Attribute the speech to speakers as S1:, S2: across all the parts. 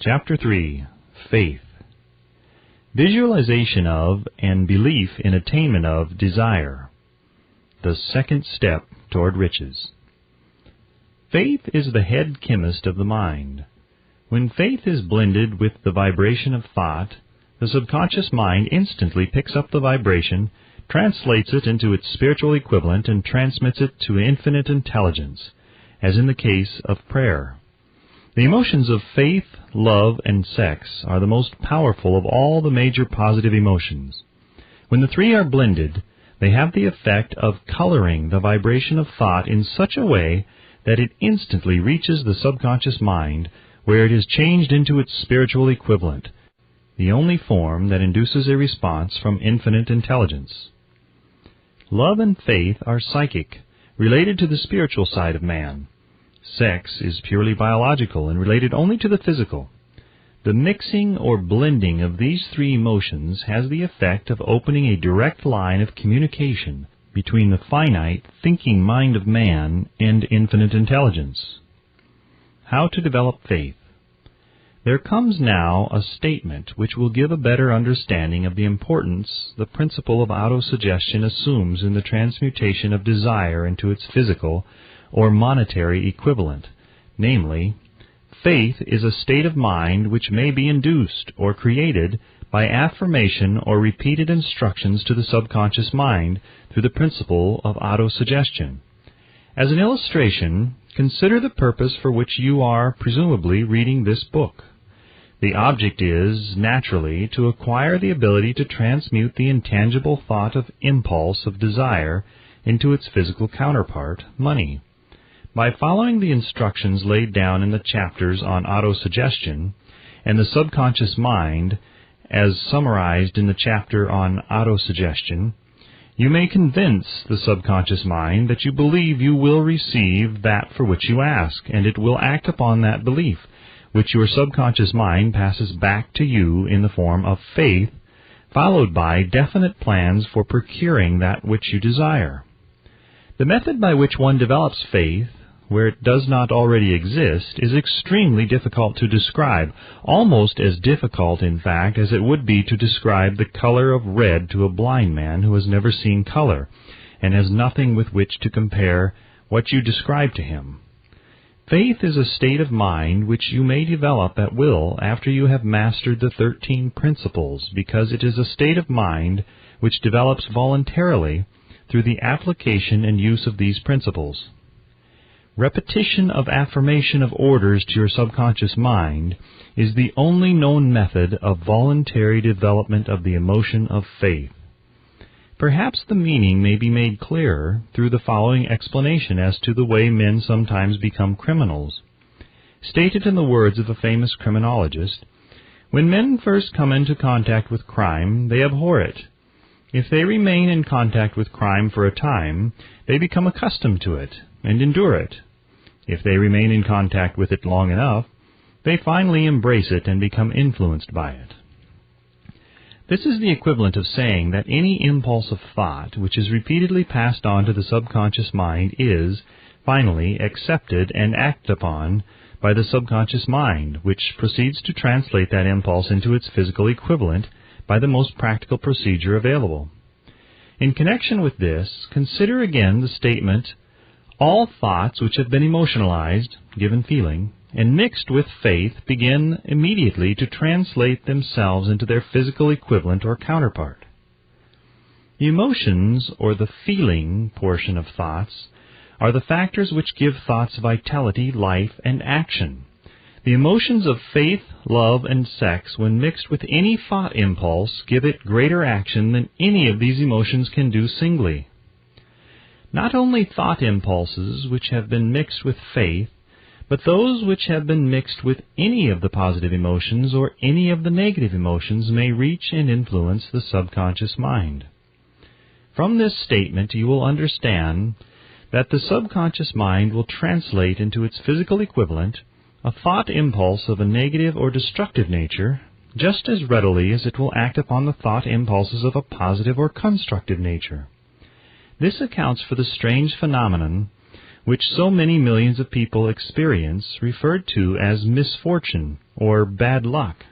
S1: Chapter 3. Faith. Visualization of and belief in attainment of desire. The second step toward riches. Faith is the head chemist of the mind. When faith is blended with the vibration of thought, the subconscious mind instantly picks up the vibration, translates it into its spiritual equivalent, and transmits it to infinite intelligence, as in the case of prayer. The emotions of faith, love, and sex are the most powerful of all the major positive emotions. When the three are blended, they have the effect of coloring the vibration of thought in such a way that it instantly reaches the subconscious mind, where it is changed into its spiritual equivalent, the only form that induces a response from infinite intelligence. Love and faith are psychic, related to the spiritual side of man. Sex is purely biological and related only to the physical. The mixing or blending of these three emotions has the effect of opening a direct line of communication between the finite, thinking mind of man and infinite intelligence. How to develop faith. There comes now a statement which will give a better understanding of the importance the principle of autosuggestion assumes in the transmutation of desire into its physical or monetary equivalent, namely, faith is a state of mind which may be induced or created by affirmation or repeated instructions to the subconscious mind through the principle of autosuggestion. As an illustration, consider the purpose for which you are presumably reading this book. The object is, naturally, to acquire the ability to transmute the intangible thought of impulse of desire into its physical counterpart, money. By following the instructions laid down in the chapters on autosuggestion and the subconscious mind, as summarized in the chapter on autosuggestion, you may convince the subconscious mind that you believe you will receive that for which you ask, and it will act upon that belief, which your subconscious mind passes back to you in the form of faith, followed by definite plans for procuring that which you desire. The method by which one develops faith, where it does not already exist, is extremely difficult to describe, almost as difficult, in fact, as it would be to describe the color of red to a blind man who has never seen color, and has nothing with which to compare what you describe to him. Faith is a state of mind which you may develop at will after you have mastered the 13 principles, because it is a state of mind which develops voluntarily through the application and use of these principles. Repetition of affirmation of orders to your subconscious mind is the only known method of voluntary development of the emotion of faith. Perhaps the meaning may be made clearer through the following explanation as to the way men sometimes become criminals. Stated in the words of a famous criminologist, when men first come into contact with crime, they abhor it. If they remain in contact with crime for a time, they become accustomed to it and endure it. If they remain in contact with it long enough, they finally embrace it and become influenced by it. This is the equivalent of saying that any impulse of thought which is repeatedly passed on to the subconscious mind is, finally, accepted and acted upon by the subconscious mind, which proceeds to translate that impulse into its physical equivalent by the most practical procedure available. In connection with this, consider again the statement, all thoughts which have been emotionalized, given feeling, and mixed with faith begin immediately to translate themselves into their physical equivalent or counterpart. The emotions, or the feeling portion of thoughts, are the factors which give thoughts vitality, life, and action. The emotions of faith, love, and sex, when mixed with any thought impulse, give it greater action than any of these emotions can do singly. Not only thought impulses which have been mixed with faith, but those which have been mixed with any of the positive emotions or any of the negative emotions may reach and influence the subconscious mind. From this statement you will understand that the subconscious mind will translate into its physical equivalent a thought impulse of a negative or destructive nature just as readily as it will act upon the thought impulses of a positive or constructive nature. This accounts for the strange phenomenon which so many millions of people experience, referred to as misfortune, or bad luck.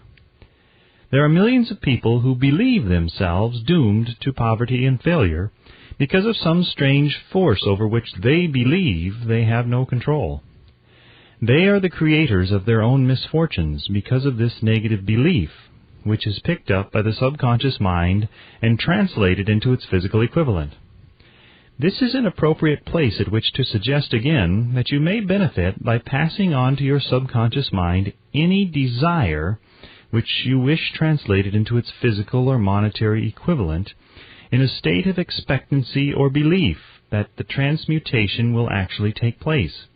S1: There are millions of people who believe themselves doomed to poverty and failure because of some strange force over which they believe they have no control. They are the creators of their own misfortunes because of this negative belief, which is picked up by the subconscious mind and translated into its physical equivalent. This is an appropriate place at which to suggest again that you may benefit by passing on to your subconscious mind any desire which you wish translated into its physical or monetary equivalent in a state of expectancy or belief that the transmutation will actually take place.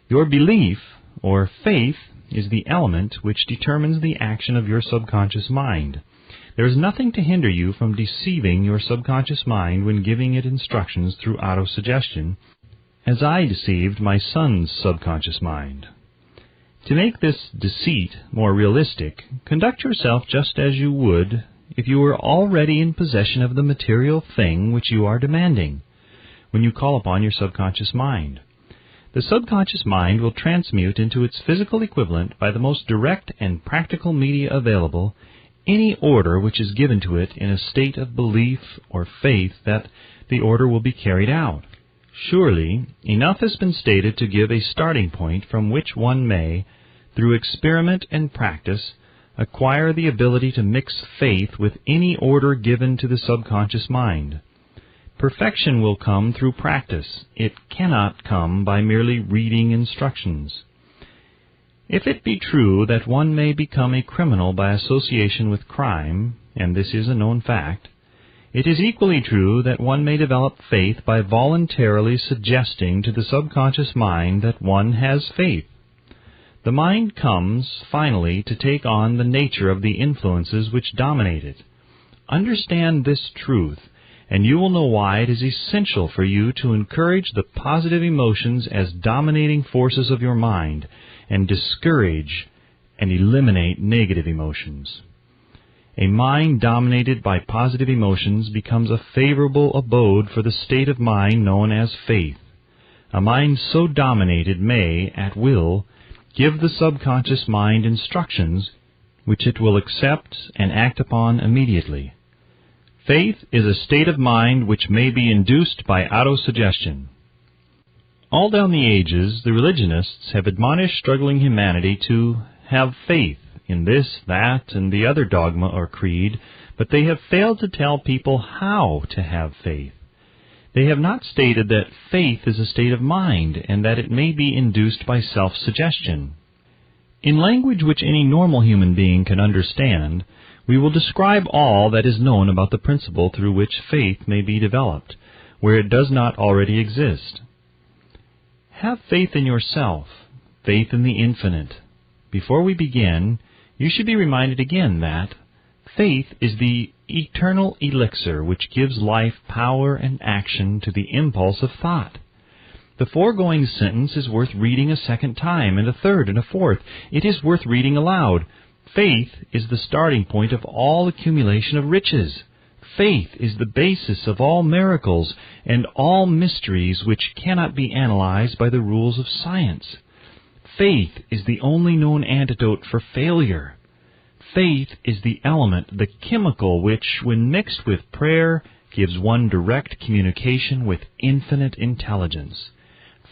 S1: Your belief, or faith, is the element which determines the action of your subconscious mind. There is nothing to hinder you from deceiving your subconscious mind when giving it instructions through autosuggestion, as I deceived my son's subconscious mind. To make this deceit more realistic, conduct yourself just as you would if you were already in possession of the material thing which you are demanding, when you call upon your subconscious mind. The subconscious mind will transmute into its physical equivalent by the most direct and practical media available any order which is given to it in a state of belief or faith that the order will be carried out. Surely, enough has been stated to give a starting point from which one may, through experiment and practice, acquire the ability to mix faith with any order given to the subconscious mind. Perfection will come through practice. It cannot come by merely reading instructions. If it be true that one may become a criminal by association with crime, and this is a known fact, it is equally true that one may develop faith by voluntarily suggesting to the subconscious mind that one has faith. The mind comes, finally, to take on the nature of the influences which dominate it. Understand this truth, and you will know why it is essential for you to encourage the positive emotions as dominating forces of your mind, and discourage and eliminate negative emotions. A mind dominated by positive emotions becomes a favorable abode for the state of mind known as faith. A mind so dominated may, at will, give the subconscious mind instructions which it will accept and act upon immediately. Faith is a state of mind which may be induced by autosuggestion. All down the ages, the religionists have admonished struggling humanity to have faith in this, that, and the other dogma or creed, but they have failed to tell people how to have faith. They have not stated that faith is a state of mind and that it may be induced by self-suggestion. In language which any normal human being can understand, we will describe all that is known about the principle through which faith may be developed, where it does not already exist. Have faith in yourself, faith in the infinite. Before we begin, you should be reminded again that faith is the eternal elixir which gives life power and action to the impulse of thought. The foregoing sentence is worth reading a second time, and a third, and a fourth. It is worth reading aloud. Faith is the starting point of all accumulation of riches. Faith is the basis of all miracles and all mysteries which cannot be analyzed by the rules of science. Faith is the only known antidote for failure. Faith is the element, the chemical, which, when mixed with prayer, gives one direct communication with infinite intelligence.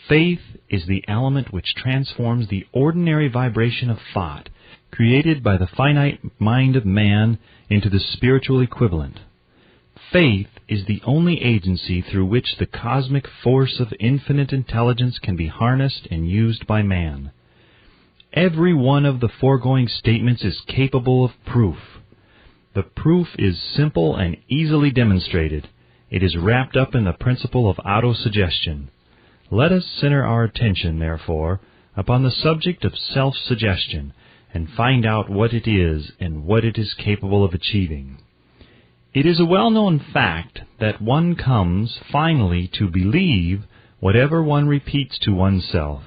S1: Faith is the element which transforms the ordinary vibration of thought, created by the finite mind of man, into the spiritual equivalent. Faith is the only agency through which the cosmic force of infinite intelligence can be harnessed and used by man. Every one of the foregoing statements is capable of proof. The proof is simple and easily demonstrated. It is wrapped up in the principle of autosuggestion. Let us center our attention, therefore, upon the subject of self-suggestion, and find out what it is and what it is capable of achieving. It is a well-known fact that one comes finally to believe whatever one repeats to oneself,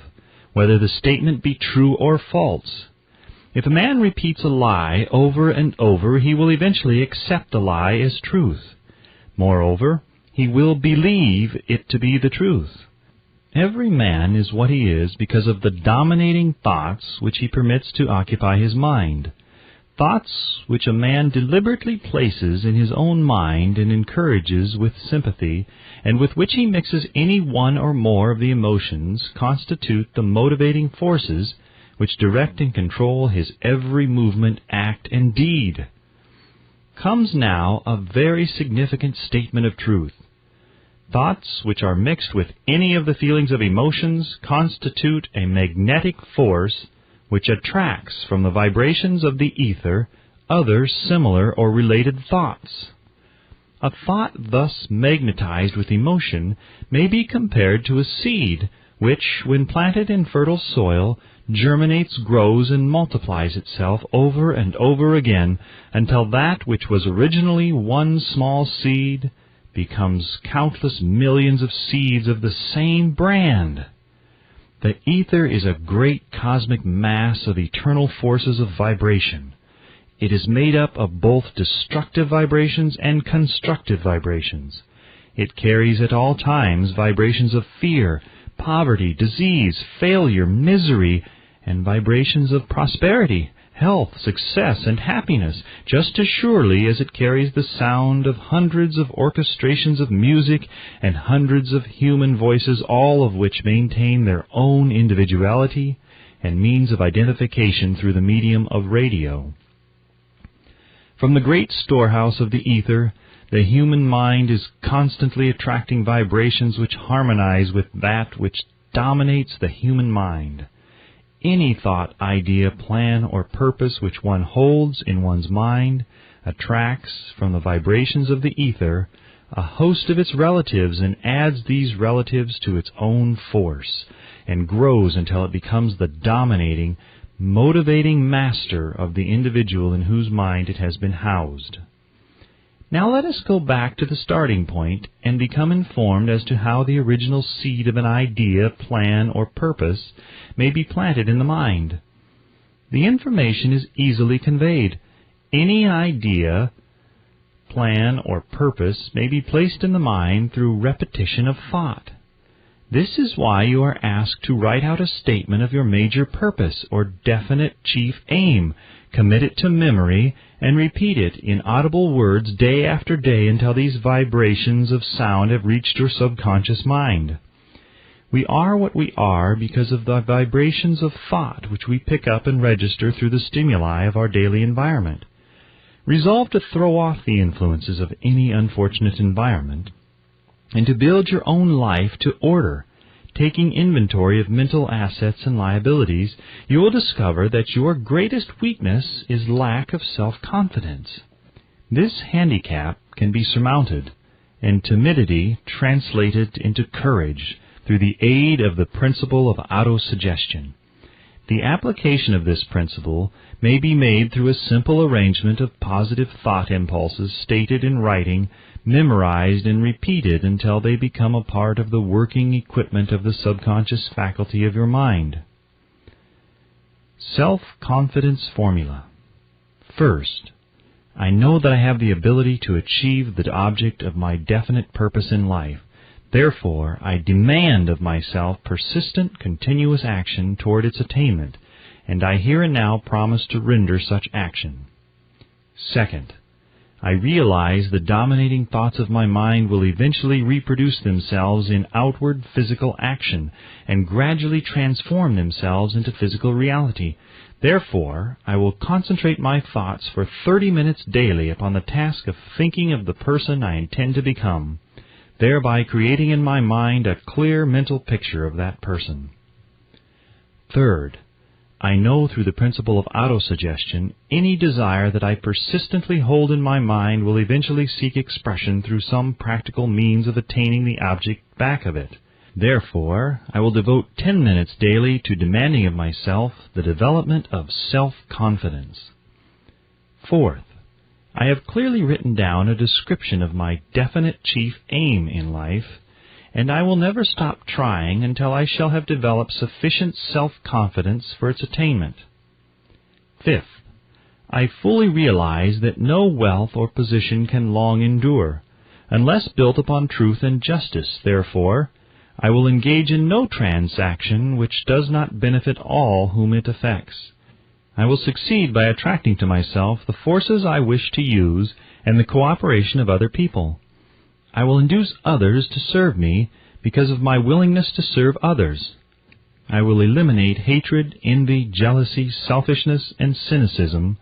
S1: whether the statement be true or false. If a man repeats a lie over and over, he will eventually accept the lie as truth. Moreover, he will believe it to be the truth. Every man is what he is because of the dominating thoughts which he permits to occupy his mind. Thoughts which a man deliberately places in his own mind and encourages with sympathy, and with which he mixes any one or more of the emotions, constitute the motivating forces which direct and control his every movement, act, and deed. Comes now a very significant statement of truth. Thoughts which are mixed with any of the feelings of emotions constitute a magnetic force which attracts from the vibrations of the ether other similar or related thoughts. A thought thus magnetized with emotion may be compared to a seed which, when planted in fertile soil, germinates, grows, and multiplies itself over and over again until that which was originally one small seed becomes countless millions of seeds of the same brand. The ether is a great cosmic mass of eternal forces of vibration. It is made up of both destructive vibrations and constructive vibrations. It carries at all times vibrations of fear, poverty, disease, failure, misery, and vibrations of prosperity, health, success, and happiness, just as surely as it carries the sound of hundreds of orchestrations of music and hundreds of human voices, all of which maintain their own individuality and means of identification through the medium of radio. From the great storehouse of the ether, the human mind is constantly attracting vibrations which harmonize with that which dominates the human mind. Any thought, idea, plan, or purpose which one holds in one's mind attracts from the vibrations of the ether a host of its relatives and adds these relatives to its own force, and grows until it becomes the dominating, motivating master of the individual in whose mind it has been housed. Now let us go back to the starting point and become informed as to how the original seed of an idea, plan, or purpose may be planted in the mind. The information is easily conveyed. Any idea, plan, or purpose may be placed in the mind through repetition of thought. This is why you are asked to write out a statement of your major purpose or definite chief aim, commit it to memory, and repeat it in audible words day after day until these vibrations of sound have reached your subconscious mind. We are what we are because of the vibrations of thought which we pick up and register through the stimuli of our daily environment. Resolve to throw off the influences of any unfortunate environment and to build your own life to order. Taking inventory of mental assets and liabilities, you will discover that your greatest weakness is lack of self-confidence. This handicap can be surmounted, and timidity translated into courage through the aid of the principle of autosuggestion. The application of this principle may be made through a simple arrangement of positive thought impulses stated in writing, memorized and repeated until they become a part of the working equipment of the subconscious faculty of your mind. Self-confidence formula. First, I know that I have the ability to achieve the object of my definite purpose in life. Therefore, I demand of myself persistent, continuous action toward its attainment, and I here and now promise to render such action. Second, I realize the dominating thoughts of my mind will eventually reproduce themselves in outward physical action and gradually transform themselves into physical reality. Therefore, I will concentrate my thoughts for 30 minutes daily upon the task of thinking of the person I intend to become, thereby creating in my mind a clear mental picture of that person. Third, I know through the principle of autosuggestion any desire that I persistently hold in my mind will eventually seek expression through some practical means of attaining the object back of it. Therefore, I will devote 10 minutes daily to demanding of myself the development of self-confidence. Fourth, I have clearly written down a description of my definite chief aim in life, and I will never stop trying until I shall have developed sufficient self-confidence for its attainment. Fifth, I fully realize that no wealth or position can long endure, unless built upon truth and justice. Therefore, I will engage in no transaction which does not benefit all whom it affects. I will succeed by attracting to myself the forces I wish to use and the cooperation of other people. I will induce others to serve me because of my willingness to serve others. I will eliminate hatred, envy, jealousy, selfishness, and cynicism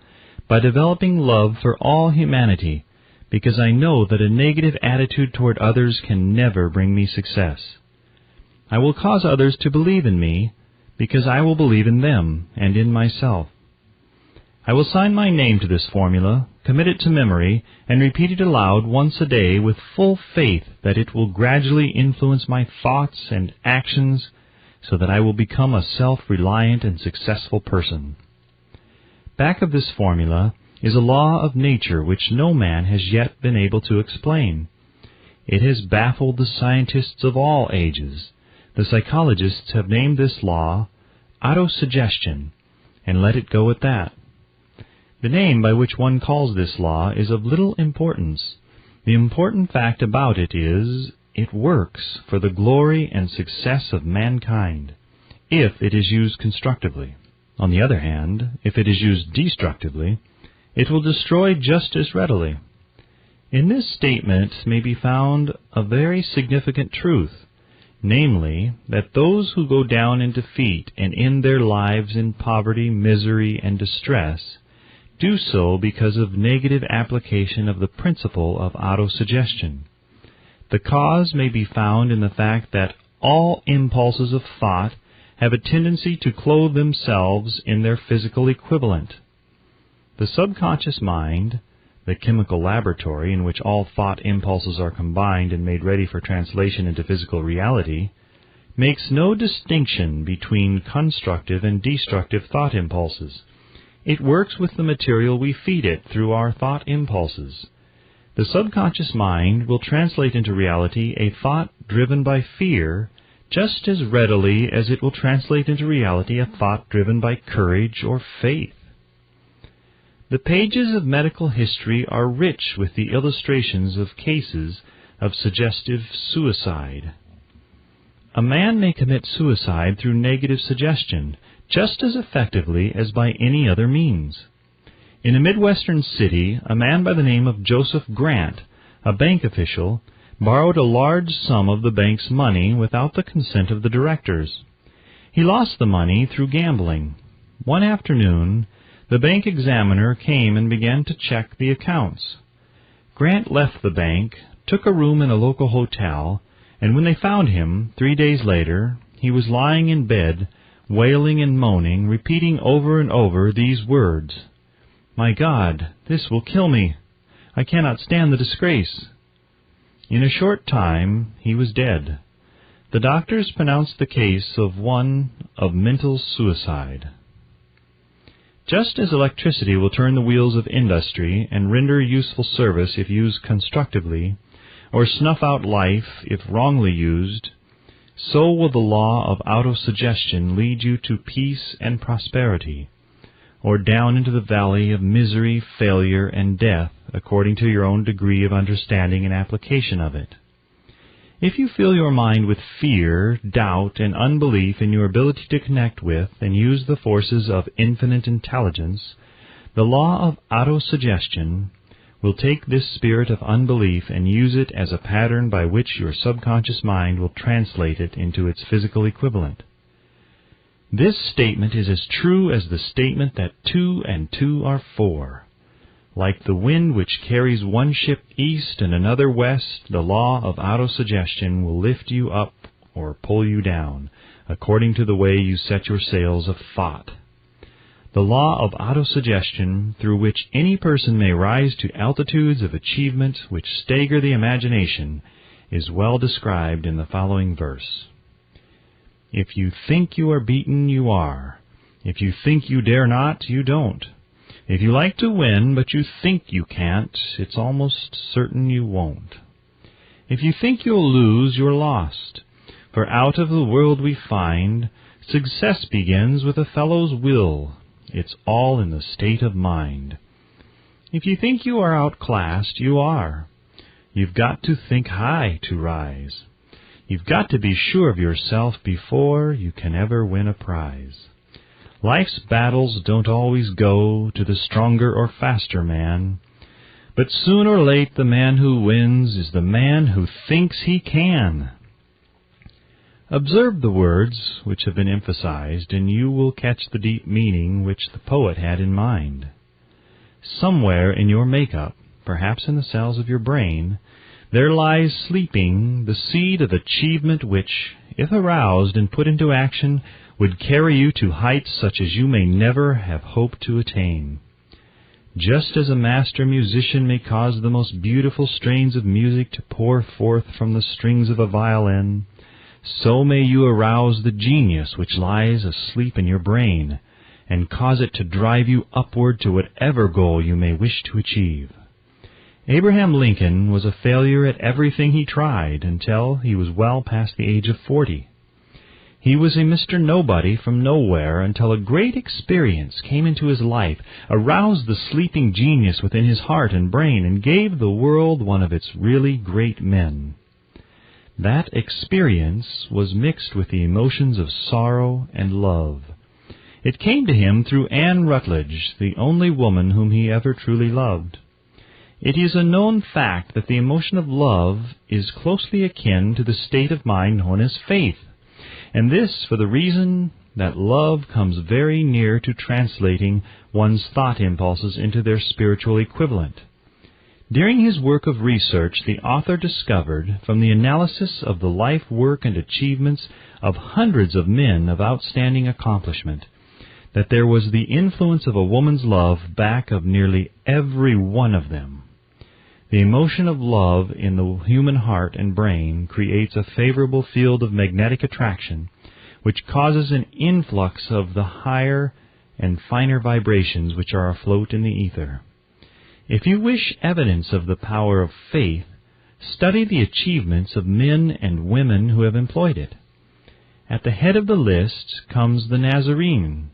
S1: by developing love for all humanity, because I know that a negative attitude toward others can never bring me success. I will cause others to believe in me, because I will believe in them and in myself. I will sign my name to this formula, commit it to memory, and repeat it aloud once a day with full faith that it will gradually influence my thoughts and actions so that I will become a self-reliant and successful person. Back of this formula is a law of nature which no man has yet been able to explain. It has baffled the scientists of all ages. The psychologists have named this law autosuggestion, and let it go at that. The name by which one calls this law is of little importance. The important fact about it is, it works for the glory and success of mankind, if it is used constructively. On the other hand, if it is used destructively, it will destroy just as readily. In this statement may be found a very significant truth, namely, that those who go down in defeat and end their lives in poverty, misery, and distress do so because of negative application of the principle of autosuggestion. The cause may be found in the fact that all impulses of thought have a tendency to clothe themselves in their physical equivalent. The subconscious mind, the chemical laboratory in which all thought impulses are combined and made ready for translation into physical reality, makes no distinction between constructive and destructive thought impulses. It works with the material we feed it through our thought impulses. The subconscious mind will translate into reality a thought driven by fear just as readily as it will translate into reality a thought driven by courage or faith. The pages of medical history are rich with the illustrations of cases of suggestive suicide. A man may commit suicide through negative suggestion just as effectively as by any other means. In a Midwestern city, a man by the name of Joseph Grant, a bank official, borrowed a large sum of the bank's money without the consent of the directors. He lost the money through gambling. One afternoon, the bank examiner came and began to check the accounts. Grant left the bank, took a room in a local hotel, and when they found him, 3 days later, he was lying in bed, wailing and moaning, repeating over and over these words, "My God, this will kill me. I cannot stand the disgrace." In a short time, he was dead. The doctors pronounced the case of one of mental suicide. Just as electricity will turn the wheels of industry and render useful service if used constructively, or snuff out life if wrongly used, so will the law of autosuggestion lead you to peace and prosperity, or down into the valley of misery, failure, and death, according to your own degree of understanding and application of it. If you fill your mind with fear, doubt, and unbelief in your ability to connect with and use the forces of infinite intelligence, the law of autosuggestion will take this spirit of unbelief and use it as a pattern by which your subconscious mind will translate it into its physical equivalent. This statement is as true as the statement that 2 and 2 are 4. Like the wind which carries one ship east and another west, the law of autosuggestion will lift you up or pull you down, according to the way you set your sails of thought. The law of autosuggestion, through which any person may rise to altitudes of achievement which stagger the imagination, is well described in the following verse. If you think you are beaten, you are. If you think you dare not, you don't. If you like to win, but you think you can't, it's almost certain you won't. If you think you'll lose, you're lost. For out of the world we find, success begins with a fellow's will. It's all in the state of mind. If you think you are outclassed, you are. You've got to think high to rise. You've got to be sure of yourself before you can ever win a prize. Life's battles don't always go to the stronger or faster man, but soon or late the man who wins is the man who thinks he can. Observe the words which have been emphasized, and you will catch the deep meaning which the poet had in mind. Somewhere in your makeup, perhaps in the cells of your brain, there lies sleeping the seed of achievement which, if aroused and put into action, would carry you to heights such as you may never have hoped to attain. Just as a master musician may cause the most beautiful strains of music to pour forth from the strings of a violin, so may you arouse the genius which lies asleep in your brain, and cause it to drive you upward to whatever goal you may wish to achieve. Abraham Lincoln was a failure at everything he tried until he was well past the age of 40. He was a Mr. Nobody from nowhere until a great experience came into his life, aroused the sleeping genius within his heart and brain, and gave the world one of its really great men. That experience was mixed with the emotions of sorrow and love. It came to him through Anne Rutledge, the only woman whom he ever truly loved. It is a known fact that the emotion of love is closely akin to the state of mind known as faith, and this for the reason that love comes very near to translating one's thought impulses into their spiritual equivalent. During his work of research, the author discovered, from the analysis of the life, work, and achievements of hundreds of men of outstanding accomplishment, that there was the influence of a woman's love back of nearly every one of them. The emotion of love in the human heart and brain creates a favorable field of magnetic attraction, which causes an influx of the higher and finer vibrations which are afloat in the ether. If you wish evidence of the power of faith, study the achievements of men and women who have employed it. At the head of the list comes the Nazarene.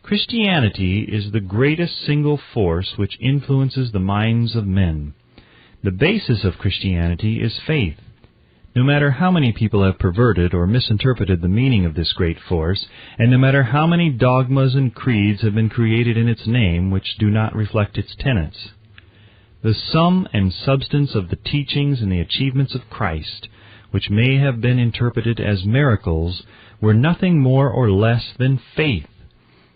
S1: Christianity is the greatest single force which influences the minds of men. The basis of Christianity is faith. No matter how many people have perverted or misinterpreted the meaning of this great force, and no matter how many dogmas and creeds have been created in its name which do not reflect its tenets, the sum and substance of the teachings and the achievements of Christ, which may have been interpreted as miracles, were nothing more or less than faith.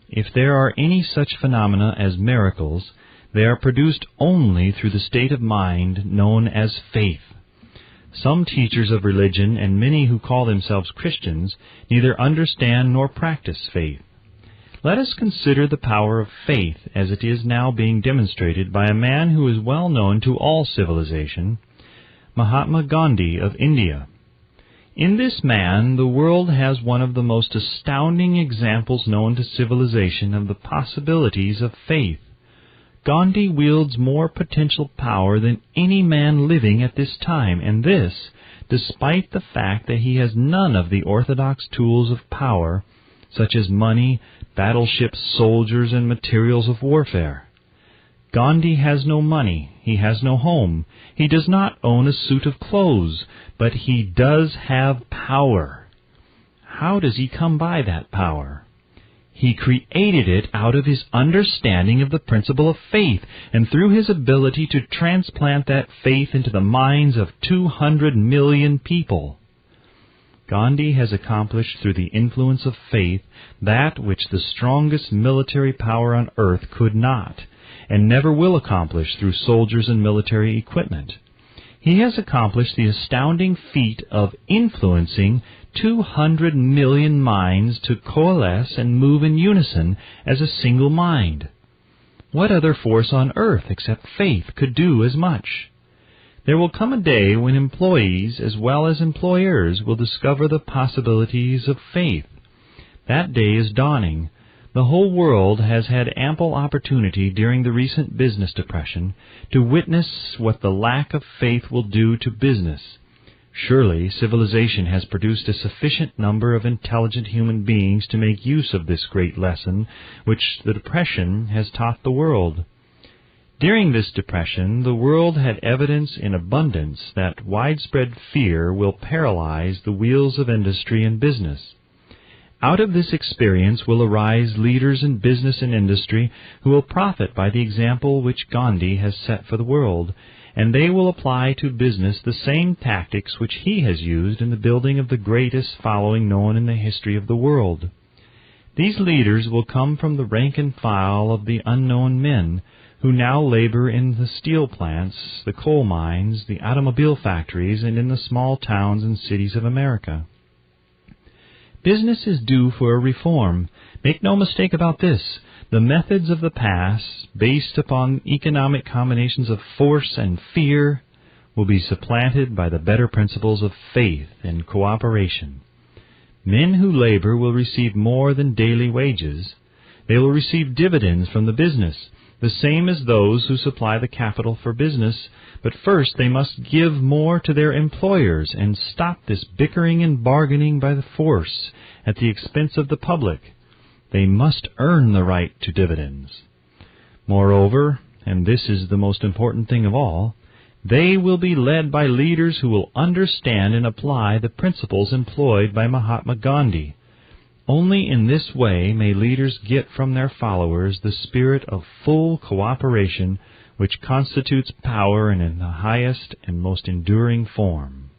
S1: If there are any such phenomena as miracles, they are produced only through the state of mind known as faith. Some teachers of religion and many who call themselves Christians neither understand nor practice faith. Let us consider the power of faith as it is now being demonstrated by a man who is well known to all civilization, Mahatma Gandhi of India. In this man, the world has one of the most astounding examples known to civilization of the possibilities of faith. Gandhi wields more potential power than any man living at this time, and this, despite the fact that he has none of the orthodox tools of power, such as money, battleships, soldiers, and materials of warfare. Gandhi has no money, he has no home, he does not own a suit of clothes, but he does have power. How does he come by that power? He created it out of his understanding of the principle of faith, and through his ability to transplant that faith into the minds of 200 million people. Gandhi has accomplished through the influence of faith that which the strongest military power on earth could not, and never will accomplish through soldiers and military equipment. He has accomplished the astounding feat of influencing 200 million minds to coalesce and move in unison as a single mind. What other force on earth except faith could do as much? There will come a day when employees as well as employers will discover the possibilities of faith. That day is dawning. The whole world has had ample opportunity during the recent business depression to witness what the lack of faith will do to business. Surely civilization has produced a sufficient number of intelligent human beings to make use of this great lesson which the depression has taught the world. During this depression, the world had evidence in abundance that widespread fear will paralyze the wheels of industry and business. Out of this experience will arise leaders in business and industry who will profit by the example which Gandhi has set for the world, and they will apply to business the same tactics which he has used in the building of the greatest following known in the history of the world. These leaders will come from the rank and file of the unknown men who now labor in the steel plants, the coal mines, the automobile factories, and in the small towns and cities of America. Business is due for a reform. Make no mistake about this. The methods of the past, based upon economic combinations of force and fear, will be supplanted by the better principles of faith and cooperation. Men who labor will receive more than daily wages. They will receive dividends from the business, the same as those who supply the capital for business, but first they must give more to their employers and stop this bickering and bargaining by the force at the expense of the public. They must earn the right to dividends. Moreover, and this is the most important thing of all, they will be led by leaders who will understand and apply the principles employed by Mahatma Gandhi. Only in this way may leaders get from their followers the spirit of full cooperation which constitutes power in the highest and most enduring form.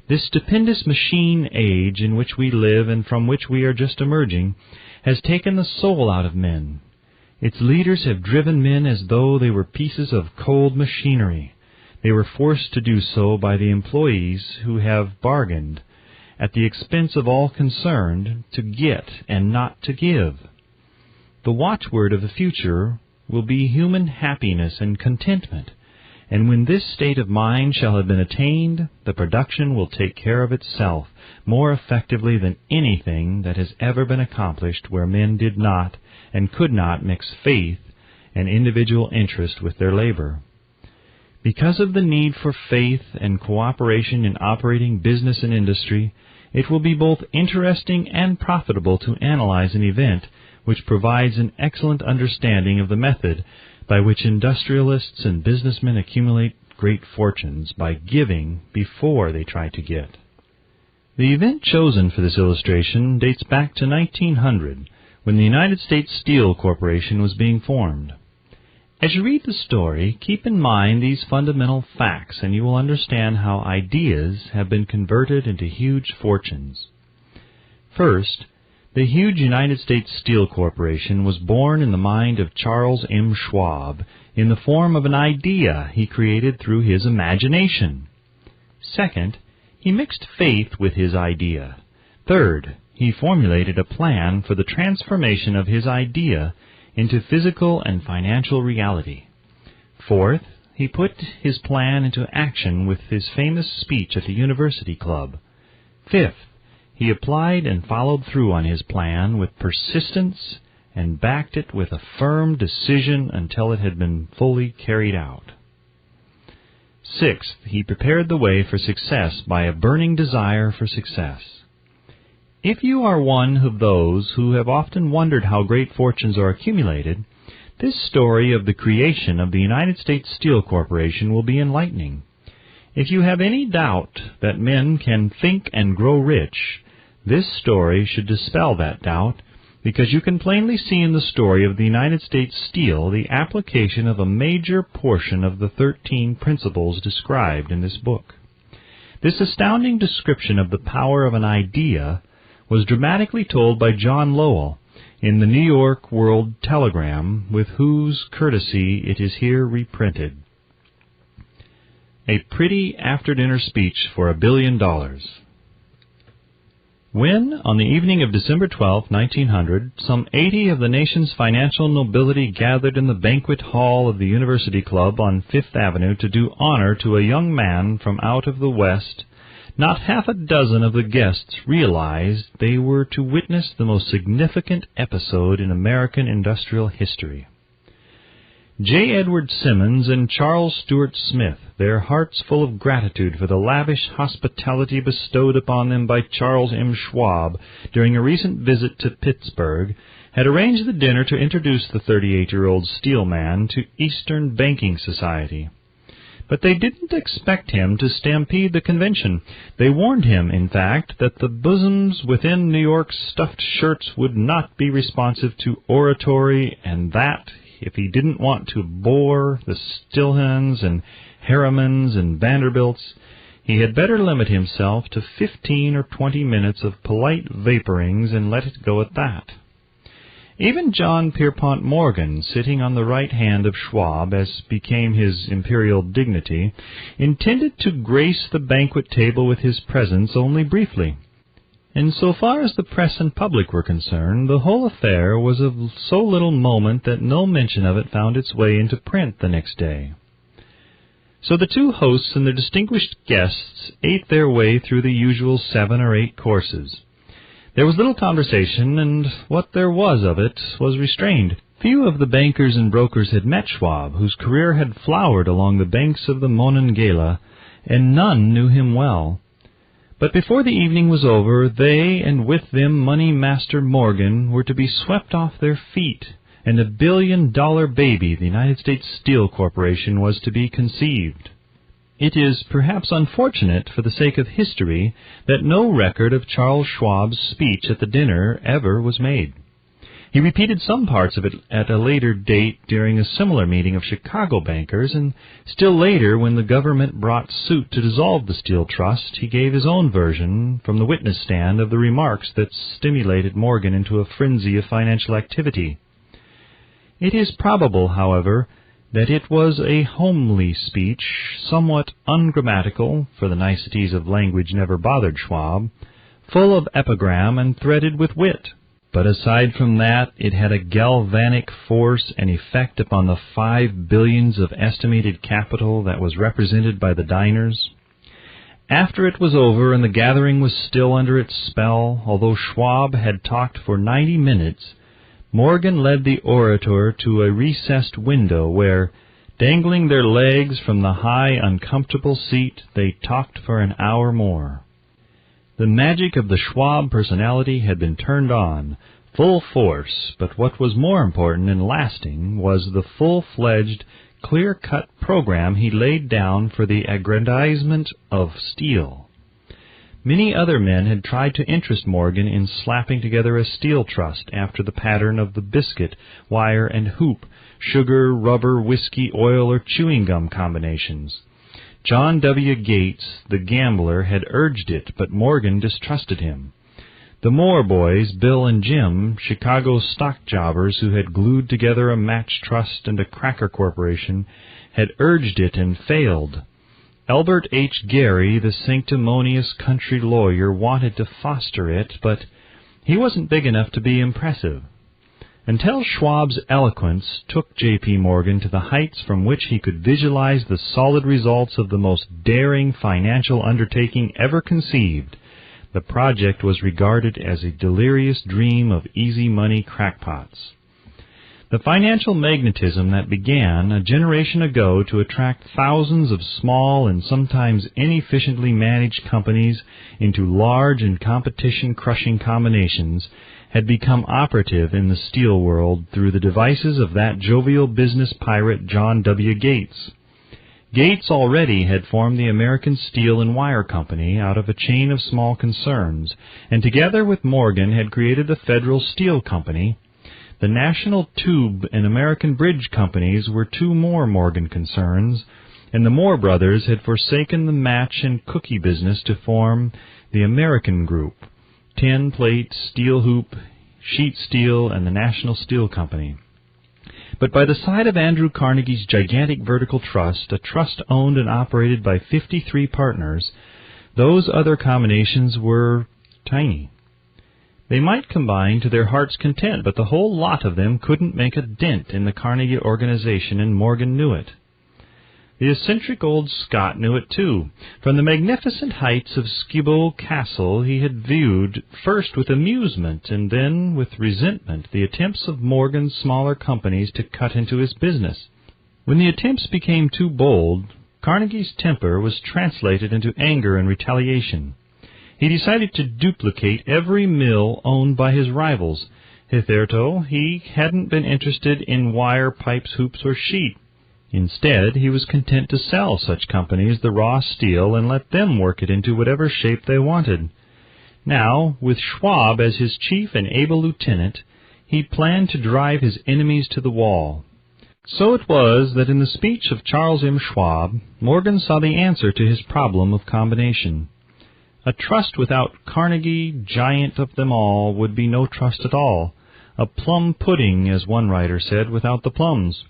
S1: This stupendous machine age in which we live and from which we are just emerging has taken the soul out of men. Its leaders have driven men as though they were pieces of cold machinery. They were forced to do so by the employees who have bargained, at the expense of all concerned, to get and not to give. The watchword of the future will be human happiness and contentment, and when this state of mind shall have been attained, the production will take care of itself more effectively than anything that has ever been accomplished where men did not and could not mix faith and individual interest with their labor. Because of the need for faith and cooperation in operating business and industry, it will be both interesting and profitable to analyze an event which provides an excellent understanding of the method by which industrialists and businessmen accumulate great fortunes by giving before they try to get. The event chosen for this illustration dates back to 1900, when the United States Steel Corporation was being formed. As you read the story, keep in mind these fundamental facts, and you will understand how ideas have been converted into huge fortunes. First, the huge United States Steel Corporation was born in the mind of Charles M. Schwab in the form of an idea he created through his imagination. Second, he mixed faith with his idea. Third, he formulated a plan for the transformation of his idea into physical and financial reality. Fourth, he put his plan into action with his famous speech at the University Club. Fifth, he applied and followed through on his plan with persistence and backed it with a firm decision until it had been fully carried out. Sixth, he prepared the way for success by a burning desire for success. If you are one of those who have often wondered how great fortunes are accumulated, this story of the creation of the United States Steel Corporation will be enlightening. If you have any doubt that men can think and grow rich, this story should dispel that doubt, because you can plainly see in the story of the United States Steel the application of a major portion of the 13 principles described in this book. This astounding description of the power of an idea was dramatically told by John Lowell in the New York World Telegram, with whose courtesy it is here reprinted. A pretty after-dinner speech for $1 billion. When, on the evening of December 12, 1900, some 80 of the nation's financial nobility gathered in the banquet hall of the University Club on Fifth Avenue to do honor to a young man from out of the West, not half a dozen of the guests realized they were to witness the most significant episode in American industrial history. J. Edward Simmons and Charles Stuart Smith, their hearts full of gratitude for the lavish hospitality bestowed upon them by Charles M. Schwab during a recent visit to Pittsburgh, had arranged the dinner to introduce the 38-year-old steelman to Eastern banking society. But they didn't expect him to stampede the convention. They warned him, in fact, that the bosoms within New York's stuffed shirts would not be responsive to oratory, and that, if he didn't want to bore the Stilhans and Harrimans and Vanderbilts, he had better limit himself to 15 or 20 minutes of polite vaporings and let it go at that. Even John Pierpont Morgan, sitting on the right hand of Schwab, as became his imperial dignity, intended to grace the banquet table with his presence only briefly. And so far as the press and public were concerned, the whole affair was of so little moment that no mention of it found its way into print the next day. So the two hosts and their distinguished guests ate their way through the usual 7 or 8 courses. There was little conversation, and what there was of it was restrained. Few of the bankers and brokers had met Schwab, whose career had flowered along the banks of the Monongahela, and none knew him well. But before the evening was over, they, and with them Money Master Morgan, were to be swept off their feet, and a $1 billion baby, the United States Steel Corporation, was to be conceived. It is perhaps unfortunate, for the sake of history, that no record of Charles Schwab's speech at the dinner ever was made. He repeated some parts of it at a later date during a similar meeting of Chicago bankers, and still later, when the government brought suit to dissolve the Steel Trust, he gave his own version from the witness stand of the remarks that stimulated Morgan into a frenzy of financial activity. It is probable, however, that it was a homely speech, somewhat ungrammatical, for the niceties of language never bothered Schwab, full of epigram and threaded with wit. But aside from that, it had a galvanic force and effect upon the 5 billions of estimated capital that was represented by the diners. After it was over and the gathering was still under its spell, although Schwab had talked for 90 minutes, Morgan led the orator to a recessed window where, dangling their legs from the high, uncomfortable seat, they talked for an hour more. The magic of the Schwab personality had been turned on, full force, but what was more important and lasting was the full-fledged, clear-cut program he laid down for the aggrandizement of steel. Many other men had tried to interest Morgan in slapping together a steel trust after the pattern of the biscuit, wire, and hoop, sugar, rubber, whiskey, oil, or chewing gum combinations. John W. Gates, the gambler, had urged it, but Morgan distrusted him. The Moore boys, Bill and Jim, Chicago stock jobbers who had glued together a match trust and a cracker corporation, had urged it and failed. Albert H. Gary, the sanctimonious country lawyer, wanted to foster it, but he wasn't big enough to be impressive. Until Schwab's eloquence took J.P. Morgan to the heights from which he could visualize the solid results of the most daring financial undertaking ever conceived, the project was regarded as a delirious dream of easy money crackpots. The financial magnetism that began a generation ago to attract thousands of small and sometimes inefficiently managed companies into large and competition-crushing combinations had become operative in the steel world through the devices of that jovial business pirate John W. Gates. Gates already had formed the American Steel and Wire Company out of a chain of small concerns, and together with Morgan had created the Federal Steel Company. The National Tube and American Bridge Companies were 2 more Morgan concerns, and the Moore brothers had forsaken the match and cookie business to form the American Group, tin plate, steel hoop, sheet steel, and the National Steel Company. But by the side of Andrew Carnegie's gigantic vertical trust, a trust owned and operated by 53 partners, those other combinations were tiny. They might combine to their heart's content, but the whole lot of them couldn't make a dent in the Carnegie organization, and Morgan knew it. The eccentric old Scot knew it too. From the magnificent heights of Skibo Castle he had viewed, first with amusement and then with resentment, the attempts of Morgan's smaller companies to cut into his business. When the attempts became too bold, Carnegie's temper was translated into anger and retaliation. He decided to duplicate every mill owned by his rivals, Hitherto he hadn't been interested in wire, pipes, hoops, or sheet. Instead, he was content to sell such companies the raw steel and let them work it into whatever shape they wanted. Now, with Schwab as his chief and able lieutenant, he planned to drive his enemies to the wall. So it was that in the speech of Charles M. Schwab, Morgan saw the answer to his problem of combination. A trust without Carnegie, giant of them all, would be no trust at all. A plum pudding, as one writer said, without the plums.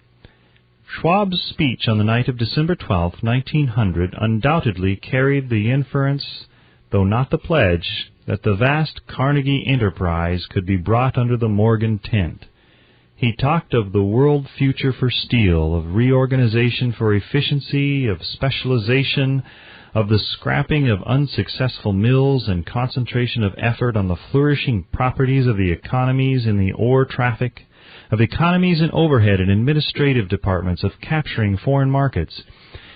S1: Schwab's speech on the night of December 12, 1900, undoubtedly carried the inference, though not the pledge, that the vast Carnegie enterprise could be brought under the Morgan tent. He talked of the world future for steel, of reorganization for efficiency, of specialization, of the scrapping of unsuccessful mills and concentration of effort on the flourishing properties of the economies in the ore traffic, of economies in overhead and administrative departments, of capturing foreign markets.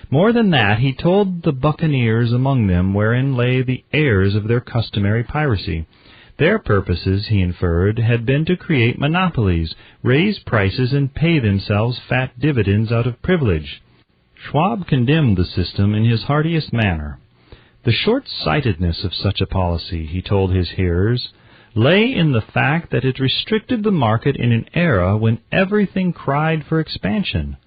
S1: More than that, he told the buccaneers among them wherein lay the heirs of their customary piracy. Their purposes, he inferred, had been to create monopolies, raise prices, and pay themselves fat dividends out of privilege. Schwab condemned the system in his heartiest manner. The short-sightedness of such a policy, he told his hearers, lay in the fact that it restricted the market in an era when everything cried for expansion.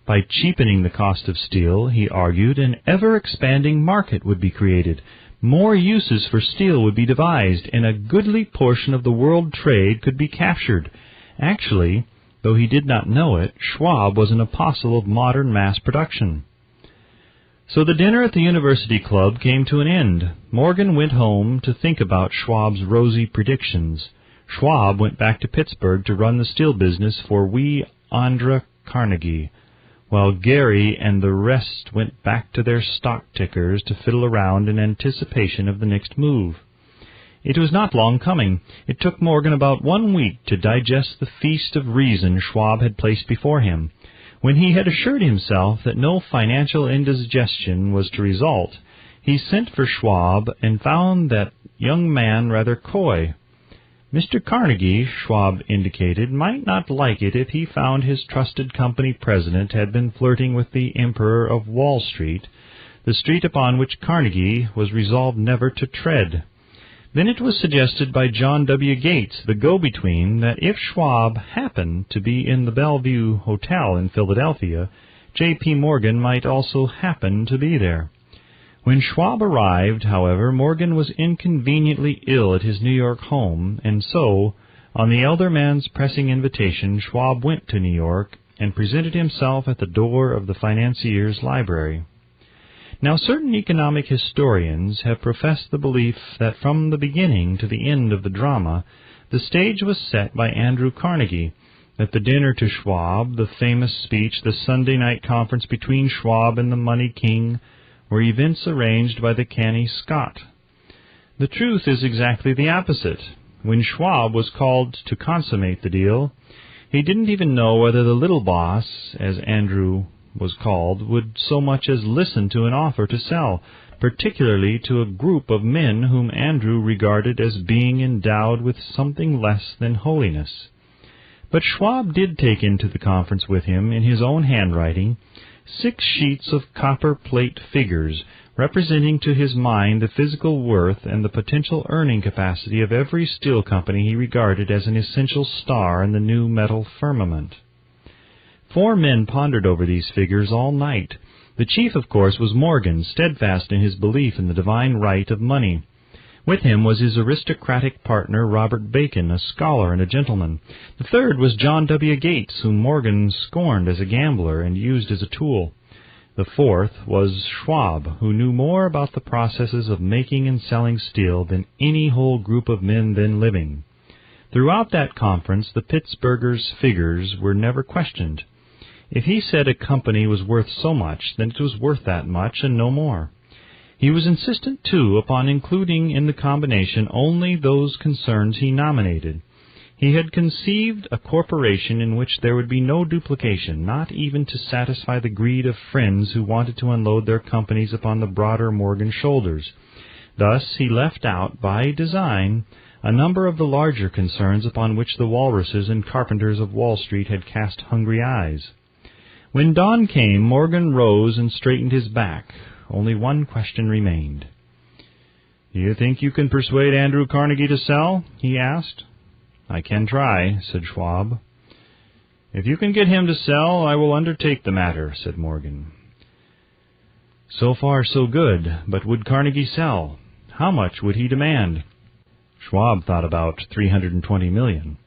S1: By cheapening the cost of steel, he argued, an ever-expanding market would be created. More uses for steel would be devised, and a goodly portion of the world trade could be captured. Actually, though he did not know it, Schwab was an apostle of modern mass production. So the dinner at the University Club came to an end. Morgan went home to think about Schwab's rosy predictions. Schwab went back to Pittsburgh to run the steel business for wee Andrew Carnegie, while Gary and the rest went back to their stock tickers to fiddle around in anticipation of the next move. It was not long coming. It took Morgan about 1 week to digest the feast of reason Schwab had placed before him. When he had assured himself that no financial indigestion was to result, he sent for Schwab and found that young man rather coy. Mr. Carnegie, Schwab indicated, might not like it if he found his trusted company president had been flirting with the Emperor of Wall Street, the street upon which Carnegie was resolved never to tread. Then it was suggested by John W. Gates, the go-between, that if Schwab happened to be in the Bellevue Hotel in Philadelphia, J.P. Morgan might also happen to be there. When Schwab arrived, however, Morgan was inconveniently ill at his New York home, and so, on the elder man's pressing invitation, Schwab went to New York and presented himself at the door of the financier's library. Now, certain economic historians have professed the belief that from the beginning to the end of the drama, the stage was set by Andrew Carnegie, that the dinner to Schwab, the famous speech, the Sunday night conference between Schwab and the money king, were events arranged by the canny Scot. The truth is exactly the opposite. When Schwab was called to consummate the deal, he didn't even know whether the little boss, as Andrew was called, would so much as listen to an offer to sell, particularly to a group of men whom Andrew regarded as being endowed with something less than holiness. But Schwab did take into the conference with him, in his own handwriting, 6 sheets of copper plate figures, representing to his mind the physical worth and the potential earning capacity of every steel company he regarded as an essential star in the new metal firmament. 4 men pondered over these figures all night. The chief, of course, was Morgan, steadfast in his belief in the divine right of money. With him was his aristocratic partner, Robert Bacon, a scholar and a gentleman. The third was John W. Gates, whom Morgan scorned as a gambler and used as a tool. The fourth was Schwab, who knew more about the processes of making and selling steel than any whole group of men then living. Throughout that conference, the Pittsburghers' figures were never questioned. If he said a company was worth so much, then it was worth that much and no more. He was insistent, too, upon including in the combination only those concerns he nominated. He had conceived a corporation in which there would be no duplication, not even to satisfy the greed of friends who wanted to unload their companies upon the broader Morgan shoulders. Thus he left out, by design, a number of the larger concerns upon which the walruses and carpenters of Wall Street had cast hungry eyes. When dawn came, Morgan rose and straightened his back. Only one question remained. "Do you think you can persuade Andrew Carnegie to sell?" he asked. "I can try," said Schwab. "If you can get him to sell, I will undertake the matter," said Morgan. So far, so good, but would Carnegie sell? How much would he demand? Schwab thought about $320 million.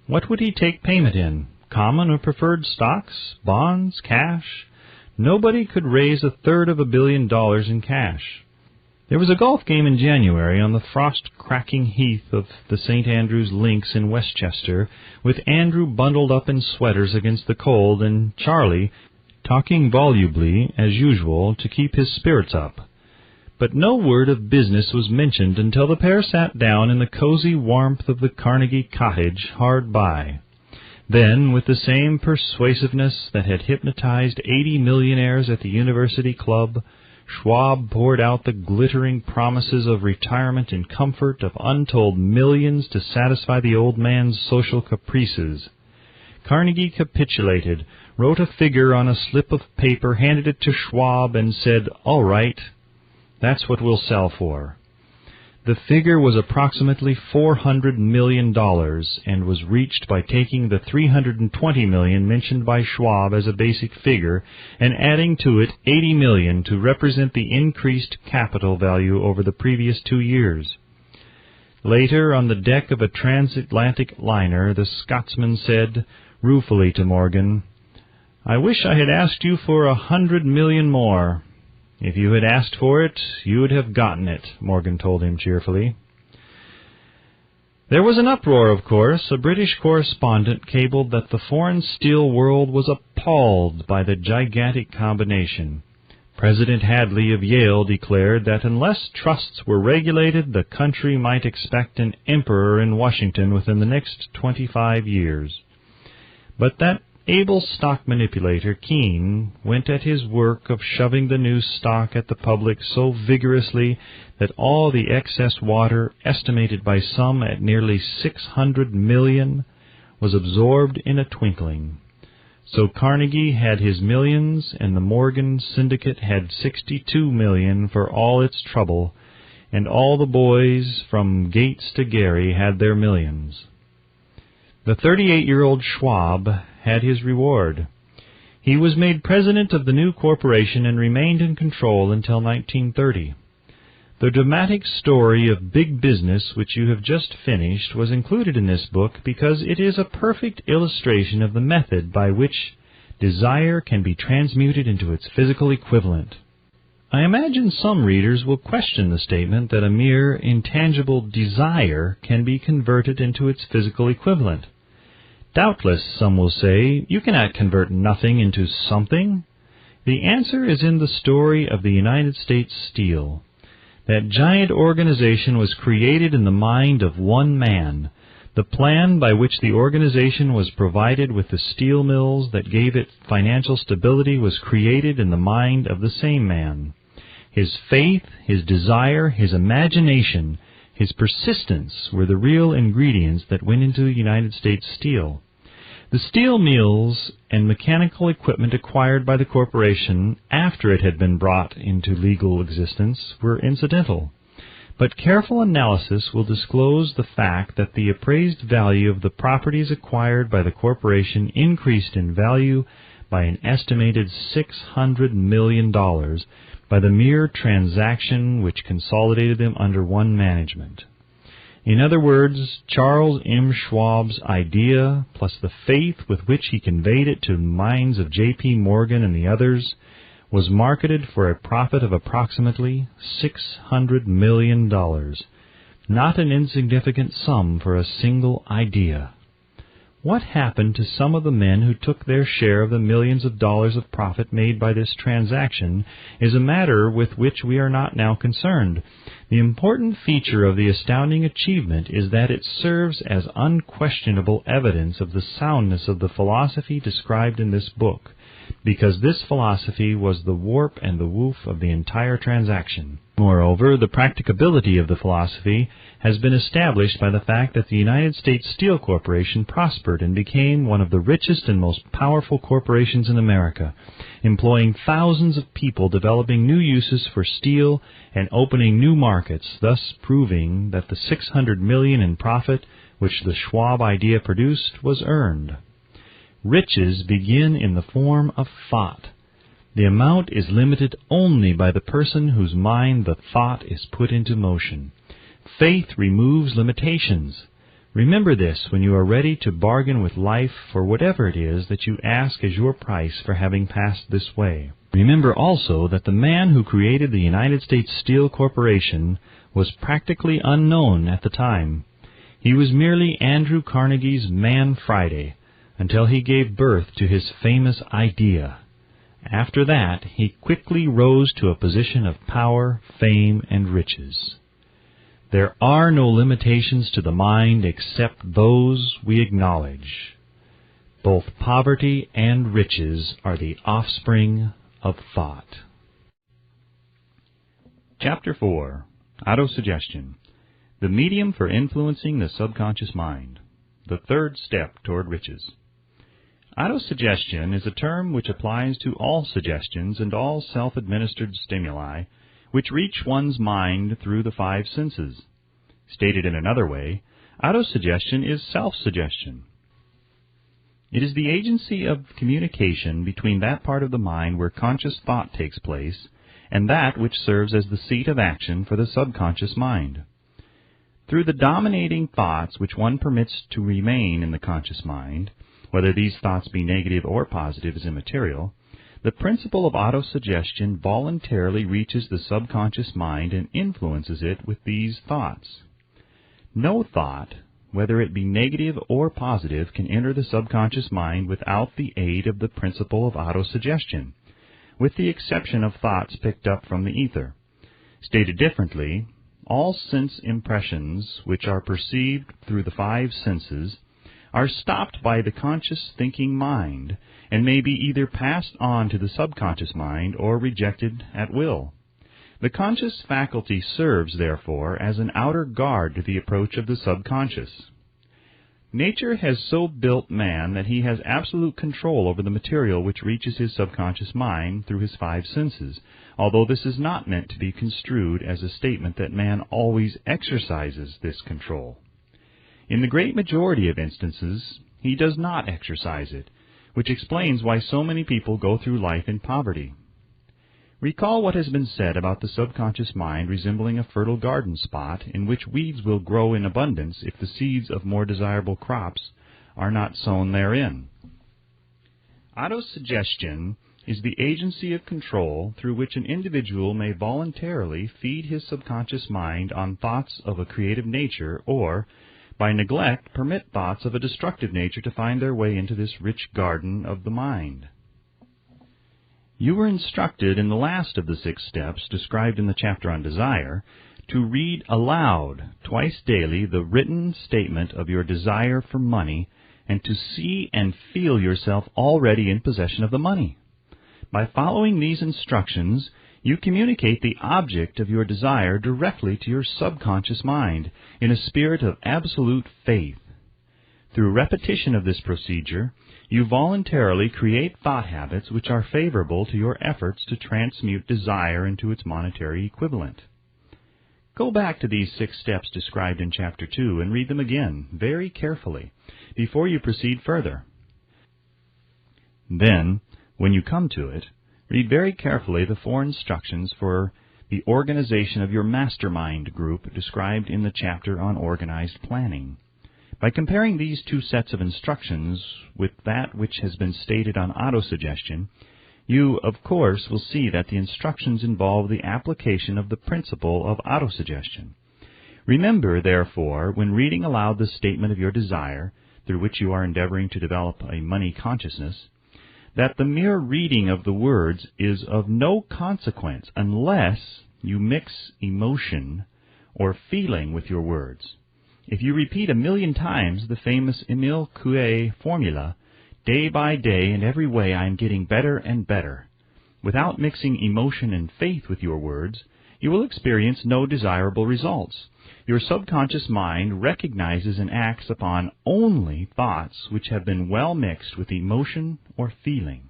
S1: What would he take payment in? Common or preferred stocks? Bonds? Cash? Nobody could raise $1/3 billion in cash. There was a golf game in January on the frost-cracking heath of the St. Andrew's Links in Westchester, with Andrew bundled up in sweaters against the cold and Charlie talking volubly, as usual, to keep his spirits up. But no word of business was mentioned until the pair sat down in the cozy warmth of the Carnegie cottage hard by. Then, with the same persuasiveness that had hypnotized 80 millionaires at the University Club, Schwab poured out the glittering promises of retirement and comfort, of untold millions to satisfy the old man's social caprices. Carnegie capitulated, wrote a figure on a slip of paper, handed it to Schwab, and said, "All right, that's what we'll sell for." The figure was approximately $400 million, and was reached by taking the $320 million mentioned by Schwab as a basic figure and adding to it $80 million to represent the increased capital value over the previous 2 years. Later, on the deck of a transatlantic liner, the Scotsman said ruefully to Morgan, "I wish I had asked you for $100 million more." "If you had asked for it, you would have gotten it," Morgan told him cheerfully. There was an uproar, of course. A British correspondent cabled that the foreign steel world was appalled by the gigantic combination. President Hadley of Yale declared that unless trusts were regulated, the country might expect an emperor in Washington within the next 25 years. But that able stock manipulator, Keene, went at his work of shoving the new stock at the public so vigorously that all the excess water, estimated by some at nearly 600 million, was absorbed in a twinkling. So Carnegie had his millions, and the Morgan Syndicate had 62 million for all its trouble, and all the boys from Gates to Gary had their millions. The 38-year-old Schwab had his reward. He was made president of the new corporation and remained in control until 1930. The dramatic story of big business which you have just finished was included in this book because it is a perfect illustration of the method by which desire can be transmuted into its physical equivalent. I imagine some readers will question the statement that a mere intangible desire can be converted into its physical equivalent. Doubtless, some will say, you cannot convert nothing into something. The answer is in the story of the United States Steel. That giant organization was created in the mind of one man. The plan by which the organization was provided with the steel mills that gave it financial stability was created in the mind of the same man. His faith, his desire, his imagination, his persistence were the real ingredients that went into United States Steel. The steel mills and mechanical equipment acquired by the corporation after it had been brought into legal existence were incidental. But careful analysis will disclose the fact that the appraised value of the properties acquired by the corporation increased in value by an estimated $600 million by the mere transaction which consolidated them under one management. In other words, Charles M. Schwab's idea, plus the faith with which he conveyed it to the minds of J.P. Morgan and the others, was marketed for a profit of approximately $600 million, not an insignificant sum for a single idea. What happened to some of the men who took their share of the millions of dollars of profit made by this transaction is a matter with which we are not now concerned. The important feature of the astounding achievement is that it serves as unquestionable evidence of the soundness of the philosophy described in this book, because this philosophy was the warp and the woof of the entire transaction. Moreover, the practicability of the philosophy has been established by the fact that the United States Steel Corporation prospered and became one of the richest and most powerful corporations in America, employing thousands of people, developing new uses for steel, and opening new markets, thus proving that the $600 million in profit which the Schwab idea produced was earned. Riches begin in the form of thought. The amount is limited only by the person whose mind the thought is put into motion. Faith removes limitations. Remember this when you are ready to bargain with life for whatever it is that you ask as your price for having passed this way. Remember also that the man who created the United States Steel Corporation was practically unknown at the time. He was merely Andrew Carnegie's Man Friday until he gave birth to his famous idea. After that, he quickly rose to a position of power, fame, and riches. There are no limitations to the mind except those we acknowledge. Both poverty and riches are the offspring of thought. Chapter 4. Autosuggestion. The medium for influencing the subconscious mind. The third step toward riches. Autosuggestion is a term which applies to all suggestions and all self-administered stimuli which reach one's mind through the five senses. Stated in another way, autosuggestion is self-suggestion. It is the agency of communication between that part of the mind where conscious thought takes place and that which serves as the seat of action for the subconscious mind. Through the dominating thoughts which one permits to remain in the conscious mind, whether these thoughts be negative or positive is immaterial, the principle of autosuggestion voluntarily reaches the subconscious mind and influences it with these thoughts. No thought, whether it be negative or positive, can enter the subconscious mind without the aid of the principle of autosuggestion, with the exception of thoughts picked up from the ether. Stated differently, all sense impressions which are perceived through the five senses are stopped by the conscious thinking mind, and may be either passed on to the subconscious mind or rejected at will. The conscious faculty serves, therefore, as an outer guard to the approach of the subconscious. Nature has so built man that he has absolute control over the material which reaches his subconscious mind through his five senses, although this is not meant to be construed as a statement that man always exercises this control. In the great majority of instances, he does not exercise it, which explains why so many people go through life in poverty. Recall what has been said about the subconscious mind resembling a fertile garden spot in which weeds will grow in abundance if the seeds of more desirable crops are not sown therein. Autosuggestion is the agency of control through which an individual may voluntarily feed his subconscious mind on thoughts of a creative nature or, by neglect, permit thoughts of a destructive nature to find their way into this rich garden of the mind. You were instructed in the last of the 6 steps described in the chapter on desire to read aloud twice daily the written statement of your desire for money and to see and feel yourself already in possession of the money. By following these instructions, you communicate the object of your desire directly to your subconscious mind in a spirit of absolute faith. Through repetition of this procedure, you voluntarily create thought habits which are favorable to your efforts to transmute desire into its monetary equivalent. Go back to these 6 steps described in Chapter 2 and read them again very carefully before you proceed further. Then, when you come to it, read very carefully the 4 instructions for the organization of your mastermind group described in the chapter on organized planning. By comparing these 2 sets of instructions with that which has been stated on autosuggestion, you, of course, will see that the instructions involve the application of the principle of autosuggestion. Remember, therefore, when reading aloud the statement of your desire, through which you are endeavoring to develop a money consciousness, that the mere reading of the words is of no consequence unless you mix emotion or feeling with your words. If you repeat 1,000,000 times the famous Emile Coué formula, day by day in every way I am getting better and better, without mixing emotion and faith with your words, You will experience no desirable results. Your subconscious mind recognizes and acts upon only thoughts which have been well mixed with emotion or feeling.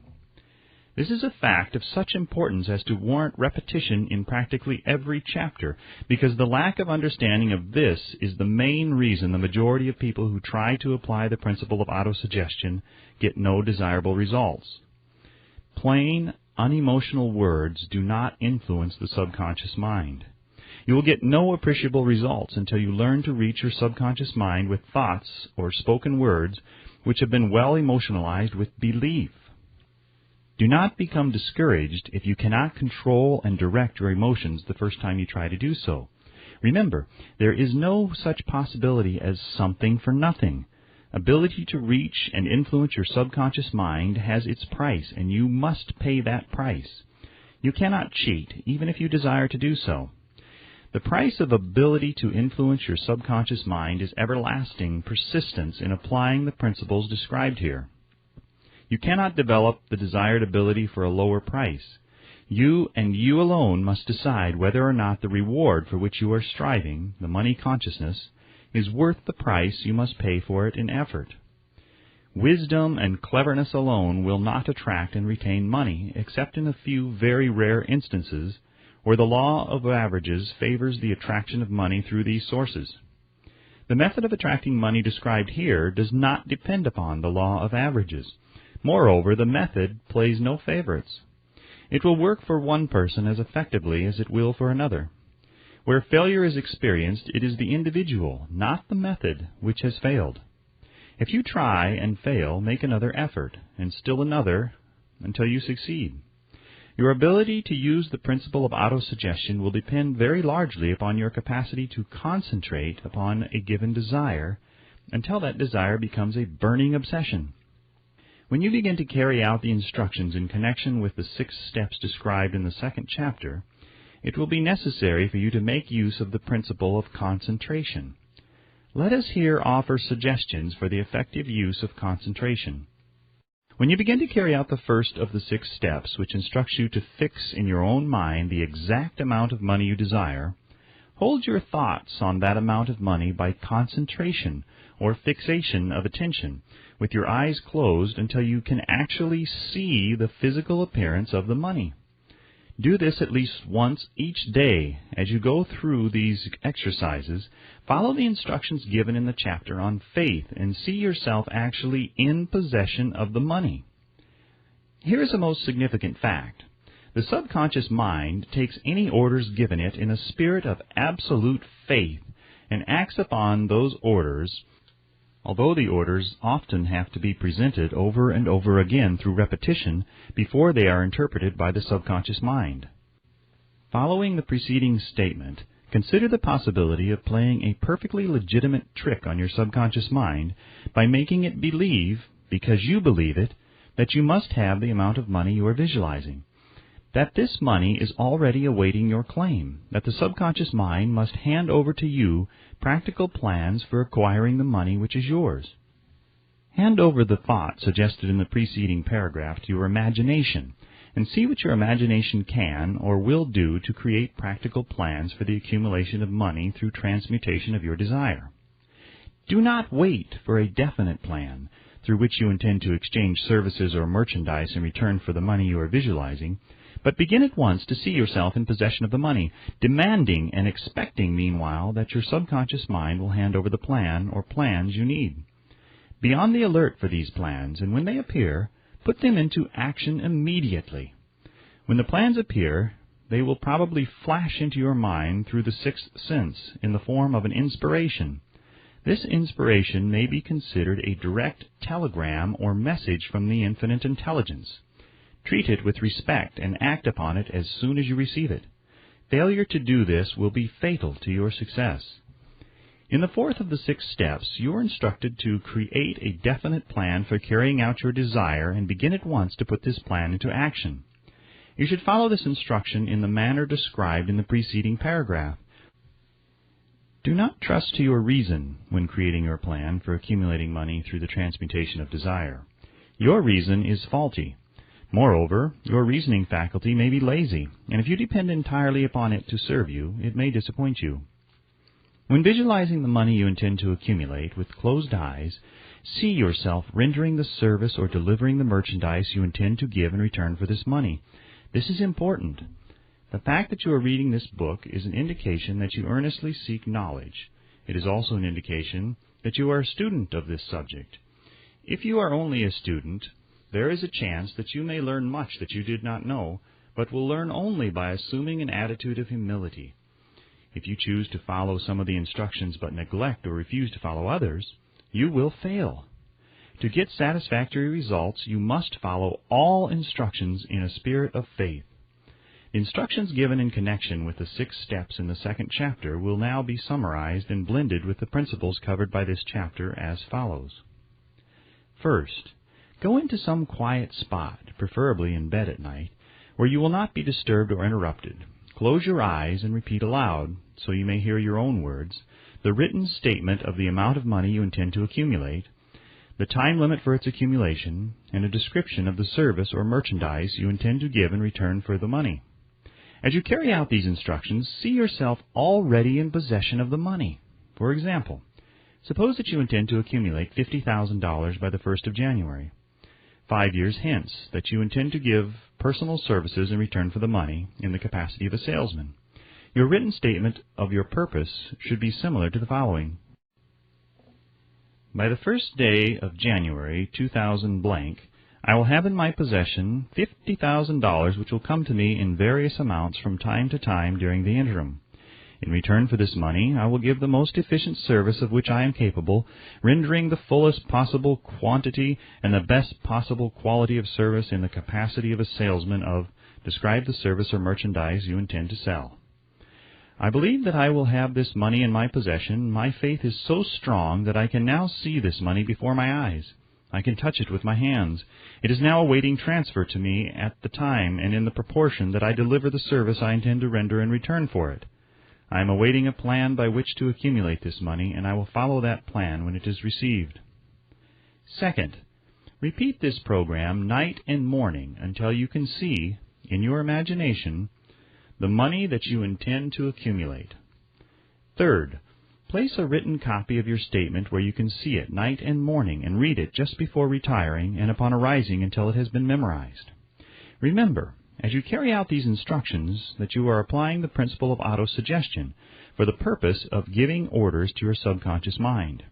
S1: This is a fact of such importance as to warrant repetition in practically every chapter, because the lack of understanding of this is the main reason the majority of people who try to apply the principle of autosuggestion get no desirable results. Plain, unemotional words do not influence the subconscious mind. You will get no appreciable results until you learn to reach your subconscious mind with thoughts or spoken words which have been well emotionalized with belief. Do not become discouraged if you cannot control and direct your emotions the first time you try to do so. Remember, there is no such possibility as something for nothing. Ability to reach and influence your subconscious mind has its price, and you must pay that price. You cannot cheat, even if you desire to do so. The price of ability to influence your subconscious mind is everlasting persistence in applying the principles described here. You cannot develop the desired ability for a lower price. You and you alone must decide whether or not the reward for which you are striving, the money consciousness, is worth the price you must pay for it in effort. Wisdom and cleverness alone will not attract and retain money, except in a few very rare instances where the law of averages favors the attraction of money through these sources. The method of attracting money described here does not depend upon the law of averages. Moreover, the method plays no favorites. It will work for one person as effectively as it will for another. Where failure is experienced, it is the individual, not the method, which has failed. If you try and fail, make another effort, and still another, until you succeed. Your ability to use the principle of autosuggestion will depend very largely upon your capacity to concentrate upon a given desire until that desire becomes a burning obsession. When you begin to carry out the instructions in connection with the 6 steps described in the 2nd chapter, it will be necessary for you to make use of the principle of concentration. Let us here offer suggestions for the effective use of concentration. When you begin to carry out the first of the 6 steps, which instructs you to fix in your own mind the exact amount of money you desire, hold your thoughts on that amount of money by concentration or fixation of attention, with your eyes closed until you can actually see the physical appearance of the money. Do this at least once each day. As you go through these exercises, follow the instructions given in the chapter on faith and see yourself actually in possession of the money. Here is a most significant fact. The subconscious mind takes any orders given it in a spirit of absolute faith and acts upon those orders, although the orders often have to be presented over and over again through repetition before they are interpreted by the subconscious mind. Following the preceding statement, consider the possibility of playing a perfectly legitimate trick on your subconscious mind by making it believe, because you believe it, that you must have the amount of money you are visualizing, that this money is already awaiting your claim, that the subconscious mind must hand over to you practical plans for acquiring the money which is yours. Hand over the thought suggested in the preceding paragraph to your imagination, and see what your imagination can or will do to create practical plans for the accumulation of money through transmutation of your desire. Do not wait for a definite plan through which you intend to exchange services or merchandise in return for the money you are visualizing, but begin at once to see yourself in possession of the money, demanding and expecting meanwhile that your subconscious mind will hand over the plan or plans you need. Be on the alert for these plans, and when they appear, put them into action immediately. When the plans appear, they will probably flash into your mind through the 6th sense in the form of an inspiration. This inspiration may be considered a direct telegram or message from the infinite intelligence. Treat it with respect and act upon it as soon as you receive it. Failure to do this will be fatal to your success. In the 4th of the 6 steps, you are instructed to create a definite plan for carrying out your desire and begin at once to put this plan into action. You should follow this instruction in the manner described in the preceding paragraph. Do not trust to your reason when creating your plan for accumulating money through the transmutation of desire. Your reason is faulty. Moreover, your reasoning faculty may be lazy, and if you depend entirely upon it to serve you, it may disappoint you. When visualizing the money you intend to accumulate with closed eyes, see yourself rendering the service or delivering the merchandise you intend to give in return for this money. This is important. The fact that you are reading this book is an indication that you earnestly seek knowledge. It is also an indication that you are a student of this subject. If you are only a student, there is a chance that you may learn much that you did not know, but will learn only by assuming an attitude of humility. If you choose to follow some of the instructions but neglect or refuse to follow others, you will fail. To get satisfactory results, you must follow all instructions in a spirit of faith. The instructions given in connection with the 6 steps in the 2nd chapter will now be summarized and blended with the principles covered by this chapter as follows. First, go into some quiet spot, preferably in bed at night, where you will not be disturbed or interrupted. Close your eyes and repeat aloud, so you may hear your own words, the written statement of the amount of money you intend to accumulate, the time limit for its accumulation, and a description of the service or merchandise you intend to give in return for the money. As you carry out these instructions, see yourself already in possession of the money. For example, suppose that you intend to accumulate $50,000 by the 1st of January. 5 years hence, that you intend to give personal services in return for the money in the capacity of a salesman. Your written statement of your purpose should be similar to the following. By the 1st day of January 2000 blank, I will have in my possession $50,000 which will come to me in various amounts from time to time during the interim. In return for this money, I will give the most efficient service of which I am capable, rendering the fullest possible quantity and the best possible quality of service in the capacity of a salesman of, describe the service or merchandise you intend to sell. I believe that I will have this money in my possession. My faith is so strong that I can now see this money before my eyes. I can touch it with my hands. It is now awaiting transfer to me at the time and in the proportion that I deliver the service I intend to render in return for it. I am awaiting a plan by which to accumulate this money, and I will follow that plan when it is received. Second, repeat this program night and morning until you can see, in your imagination, the money that you intend to accumulate. Third, place a written copy of your statement where you can see it night and morning and read it just before retiring and upon arising until it has been memorized. Remember, as you carry out these instructions, that you are applying the principle of autosuggestion for the purpose of giving orders to your subconscious mind.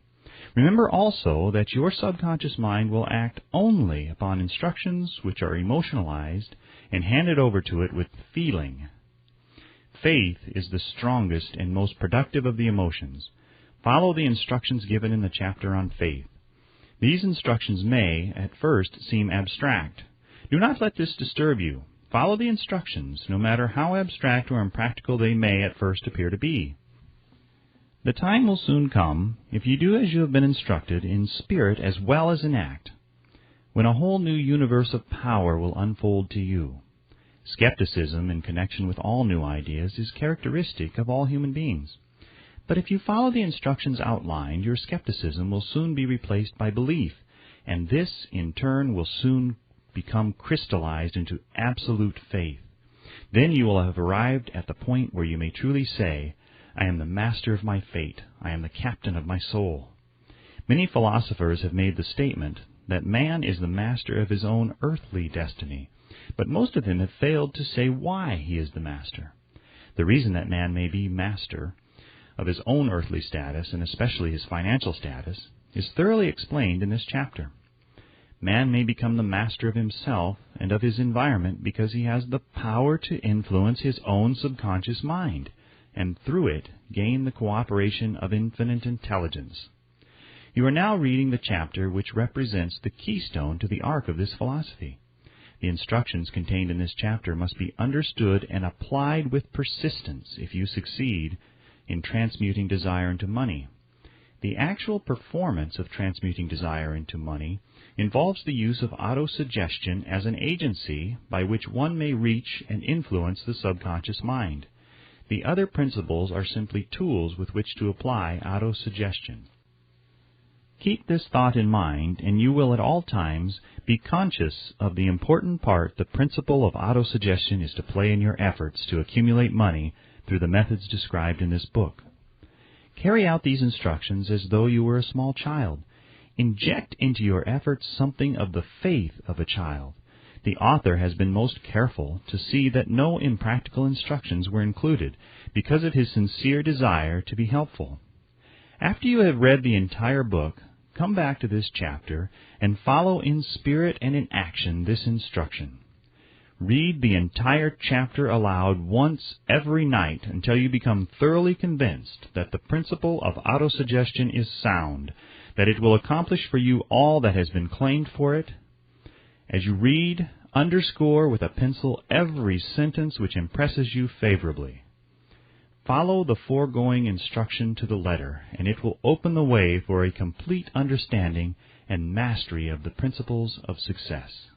S1: Remember also that your subconscious mind will act only upon instructions which are emotionalized and handed over to it with feeling. Faith is the strongest and most productive of the emotions. Follow the instructions given in the chapter on faith. These instructions may, at first, seem abstract. Do not let this disturb you. Follow the instructions, no matter how abstract or impractical they may at first appear to be. The time will soon come, if you do as you have been instructed, in spirit as well as in act, when a whole new universe of power will unfold to you. Skepticism in connection with all new ideas is characteristic of all human beings. But if you follow the instructions outlined, your skepticism will soon be replaced by belief, and this, in turn, will soon become crystallized into absolute faith. Then you will have arrived at the point where you may truly say, I am the master of my fate. I am the captain of my soul. Many philosophers have made the statement that man is the master of his own earthly destiny, but most of them have failed to say why he is the master. The reason that man may be master of his own earthly status, and especially his financial status, is thoroughly explained in this chapter. Man may become the master of himself and of his environment because he has the power to influence his own subconscious mind, and through it gain the cooperation of infinite intelligence. You are now reading the chapter which represents the keystone to the arc of this philosophy. The instructions contained in this chapter must be understood and applied with persistence if you succeed in transmuting desire into money. The actual performance of transmuting desire into money involves the use of autosuggestion as an agency by which one may reach and influence the subconscious mind. The other principles are simply tools with which to apply autosuggestion. Keep this thought in mind, and you will at all times be conscious of the important part the principle of autosuggestion is to play in your efforts to accumulate money through the methods described in this book. Carry out these instructions as though you were a small child. Inject into your efforts something of the faith of a child. The author has been most careful to see that no impractical instructions were included because of his sincere desire to be helpful. After you have read the entire book, come back to this chapter and follow in spirit and in action this instruction. Read the entire chapter aloud once every night until you become thoroughly convinced that the principle of autosuggestion is sound, that it will accomplish for you all that has been claimed for it. As you read, underscore with a pencil every sentence which impresses you favorably. Follow the foregoing instruction to the letter, and it will open the way for a complete understanding and mastery of the principles of success.